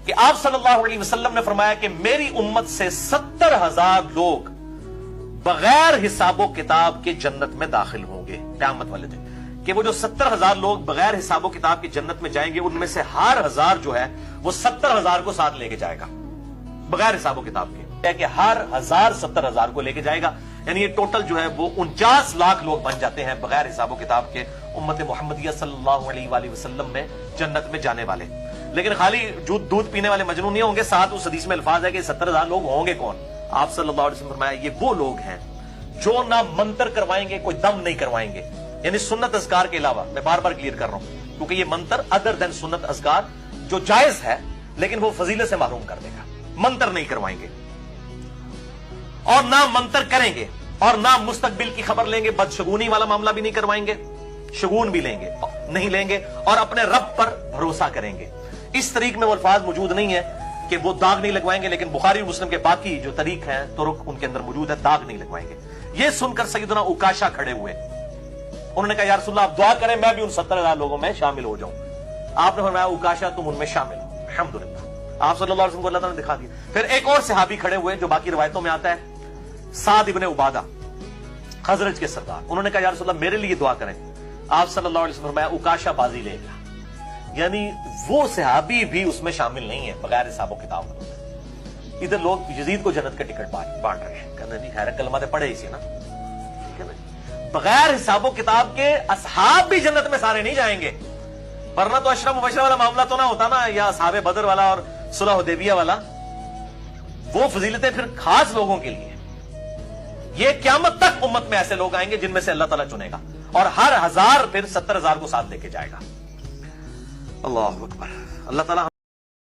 کہ آپ صلی اللہ علیہ وسلم نے فرمایا کہ میری امت سے 70,000 لوگ بغیر حساب و کتاب کے جنت میں داخل ہوں گے قیامت والے دن، کہ وہ جو 70,000 لوگ بغیر حساب و کتاب کی جنت میں جائیں گے، ان میں سے ہر 1000 جو ہے وہ 70,000 کو ساتھ لے کے جائے گا بغیر حساب و کتاب کے، کہ ہر 1000 70,000 کو لے کے جائے گا، یعنی یہ ٹوٹل جو ہے وہ 49 لاکھ لوگ بن جاتے ہیں بغیر حساب و کتاب کے امت محمدیہ صلی اللہ علیہ وآلہ وسلم میں جنت میں جانے والے۔ لیکن خالی دودھ پینے والے مجنون نہیں ہوں گے، ساتھ اس حدیث میں الفاظ ہے کہ 70,000 لوگ ہوں گے کون؟ آپ صلی اللہ علیہ وسلم فرمایا یہ وہ لوگ ہیں جو نہ منتر کروائیں گے، کوئی دم نہیں کروائیں گے، یعنی سنت اذکار کے علاوہ، میں بار بار کلیئر کر رہا ہوں کیونکہ یہ منتر ادر دین سنت اذکار جو جائز ہے لیکن وہ فضیلت سے محروم کر دے گا، منتر نہیں کروائیں گے اور نہ منتر کریں گے اور نہ مستقبل کی خبر لیں گے، بدشگونی والا معاملہ بھی نہیں کروائیں گے، شگون بھی نہیں لیں گے اور اپنے رب پر بھروسہ کریں گے۔ اس طریق میں وہ الفاظ موجود نہیں ہے کہ وہ داغ نہیں لگوائیں گے، لیکن بخاری اور مسلم کے باقی جو طریق ہیں طرق ان کے اندر موجود ہے، داغ نہیں لگوائیں گے۔ یہ سن کر سیدنا اوکاشا کھڑے ہوئے، انہوں نے کہا یا رسول اللہ آپ دعا کریں میں بھی ان 70,000 لوگوں میں شامل ہو جاؤں۔ آپ نے فرمایا اوکاشا تم ان میں شامل ہو، الحمدللہ۔ آپ صلی اللہ علیہ وسلم کو اللہ تعالیٰ نے دکھا دیا۔ پھر ایک اور صحابی کھڑے ہوئے جو باقی روایتوں میں آتا ہے، سعد ابن عبادہ خزرج کے سردار، انہوں نے کہا یا رسول اللہ میرے لیے دعا کریں۔ آپ صلی اللہ علیہ وسلم فرمایا اوکاشا بازی لے گا، یعنی وہ صحابی بھی اس میں شامل نہیں ہے بغیر حساب و کتاب۔ ادھر لوگ یزید کو جنت کا ٹکٹ بانٹ رہے ہیں، کہتے ہیں خیر کلمہ پڑھے اسی نا، بغیر حساب و کتاب کے اصحاب بھی جنت میں سارے نہیں جائیں گے، ورنہ تو اشرف مبشرہ والا معاملہ تو نہ ہوتا نا، یا اصحاب بدر والا اور صلح حدیبیہ والا، وہ فضیلتیں پھر خاص لوگوں کے لیے۔ یہ قیامت تک امت میں ایسے لوگ آئیں گے جن میں سے اللہ تعالیٰ چنے گا، اور ہر 1000 پھر 70,000 کو ساتھ لے کے جائے گا۔ اللہ اکبر۔ اللہ تعالیٰ